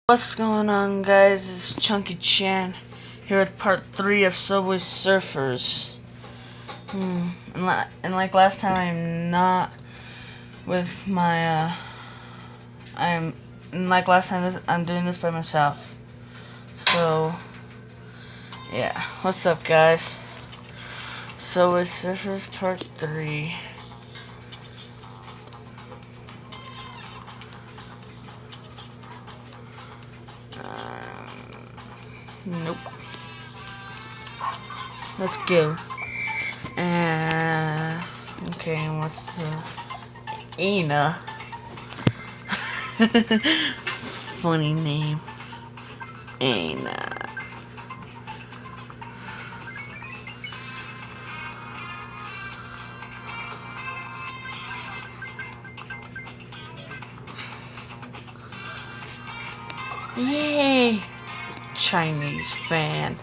What's going on, guys? It's Chunky Chan here with part 3 of Subway Surfers. And like last time, I'm not with my I'm doing this by myself. So yeah, what's up, guys? Subway Surfers part 3. Nope. Let's go. Okay, what's the Ana? Funny name. Ana. Yay! Chinese fan.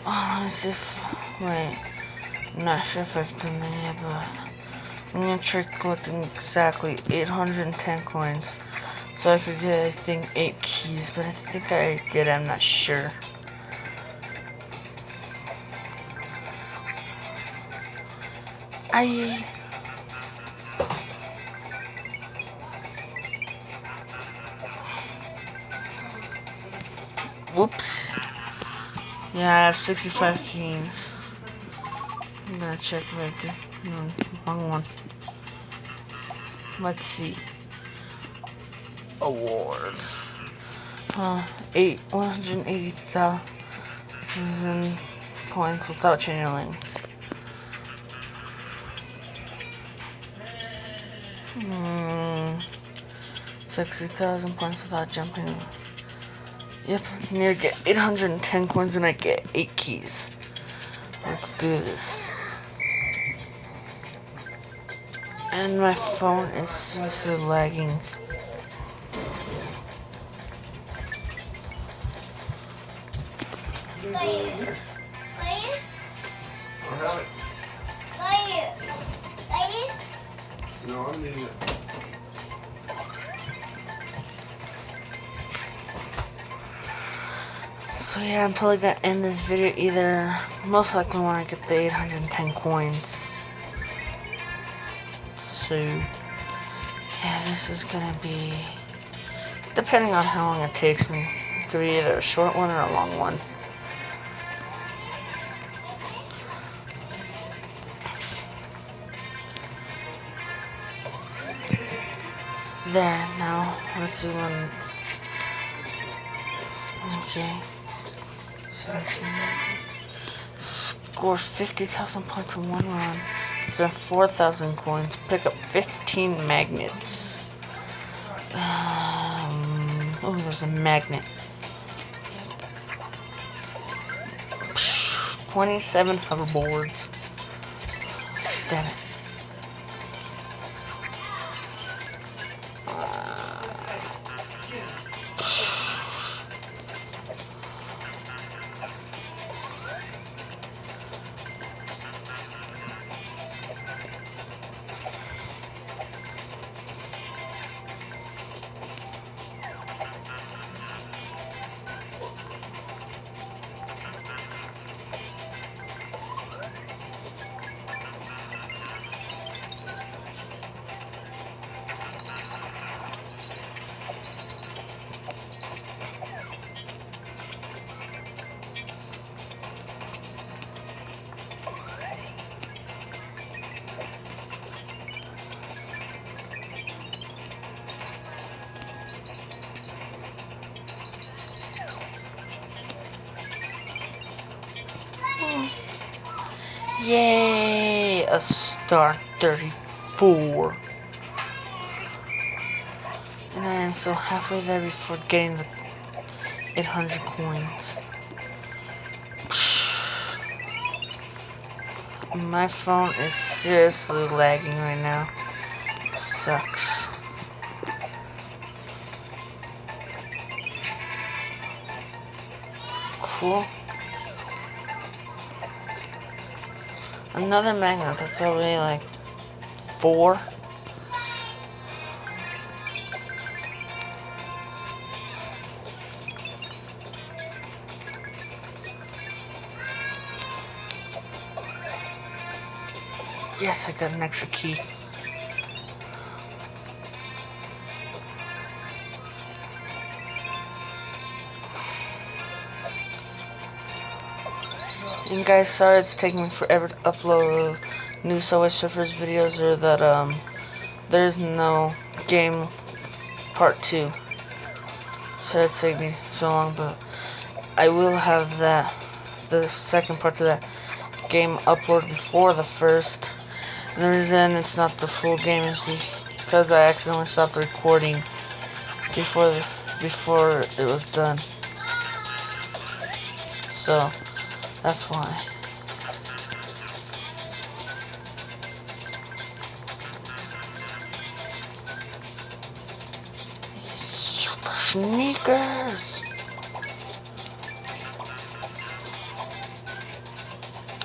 Let me see if... Wait. I'm not sure if I've done that yet, but... I'm gonna try collecting exactly 810 coins. So I could get, I think, 8 keys, but I think I did, I'm not sure. Whoops. Yeah, I have 65 keys. I'm gonna check right there. No, wrong one. Let's see. Awards. 180,000 points without changing links. 60,000 points without jumping. Yep, I need to get 810 coins and I get 8 keys. Let's do this. And my phone is seriously lagging. No, I'm needing it. So yeah, I'm probably gonna end this video either, most likely when I get the 810 coins. So, yeah, this is gonna be, depending on how long it takes me, it could be either a short one or a long one. There, now, let's see when, okay, 17, score 50,000 points in one run, spend 4,000 coins, pick up 15 magnets. Oh, there's a magnet. 27 hoverboards. Damn it. Yay! A star 34. And I am so halfway there before getting the 800 coins. My phone is seriously lagging right now. It sucks. cool. Another magnet that's already like 4. Yes, I got an extra key. And guys, sorry it's taking me forever to upload new Subway Surfers videos, or that there's no game part 2. So it's taking me so long, but I will have the second part to that game upload before the first. And the reason it's not the full game is because I accidentally stopped recording before it was done. So that's why. Super sneakers.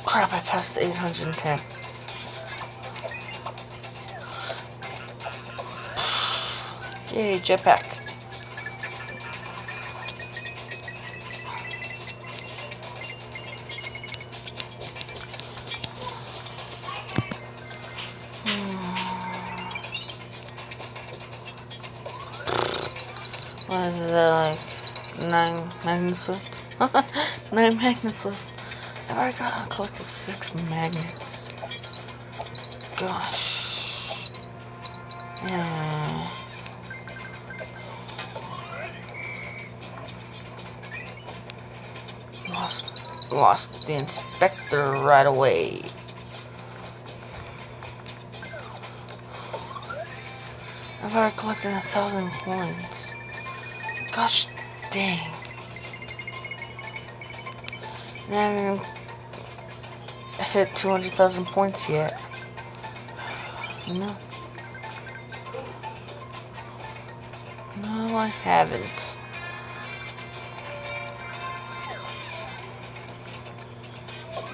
Crap! I passed 810. Yay, jetpack. What is that, like 9 magnets left? 9 magnets left. I've already collected 6 magnets. Gosh. Yeah. Lost the inspector right away. I've already collected 1,000 coins. Gosh dang. I haven't even hit 200,000 points yet. No. No, I haven't.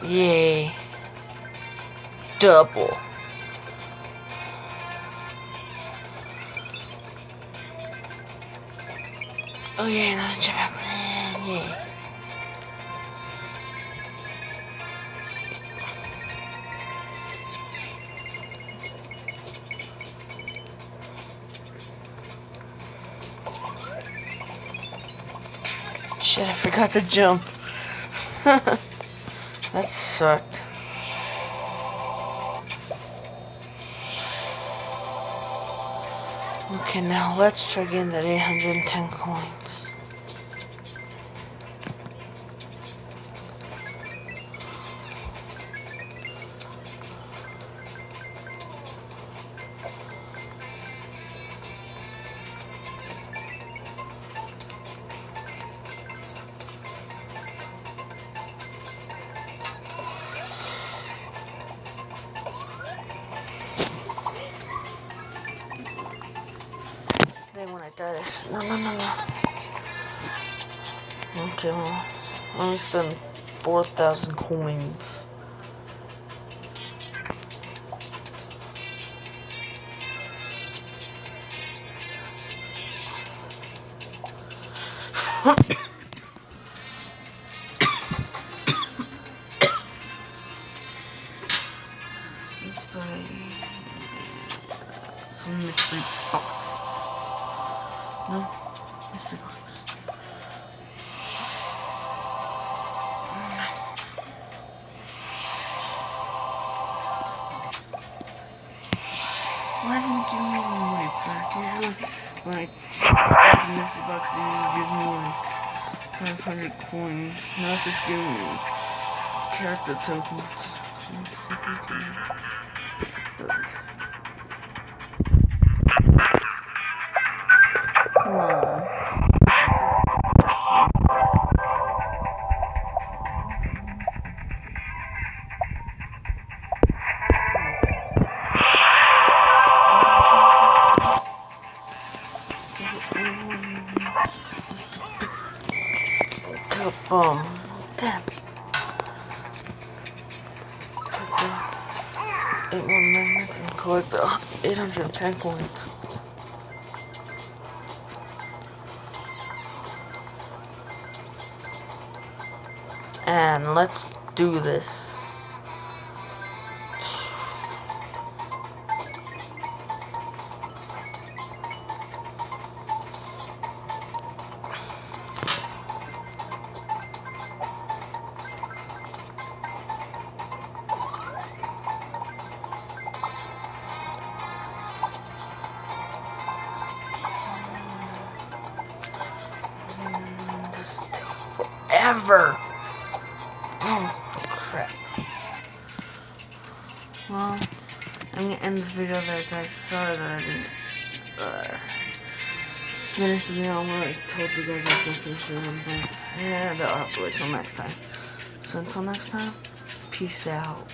Yay. Double. Oh yeah, another jetpack. Yay. Shit, I forgot to jump. That sucked. Okay, now let's try getting that 810 coins. Then when I die, no. Okay, well, let me spend 4,000 coins. Let's buy some mystery boxes. No, mystery box. Why isn't it giving me the money back? Usually, when I open the mystery box, it usually gives me like 500 coins. Now it's just giving me character tokens. Come on. Bum. Damn. 8 more minutes and collect the 810 coins. And let's do this. This takes forever. Oh, crap. Well, I'm gonna end the video there, guys. Sorry that I didn't finish the video. I told you guys I was gonna finish the video, but yeah, I'll have to wait till next time. So until next time, peace out.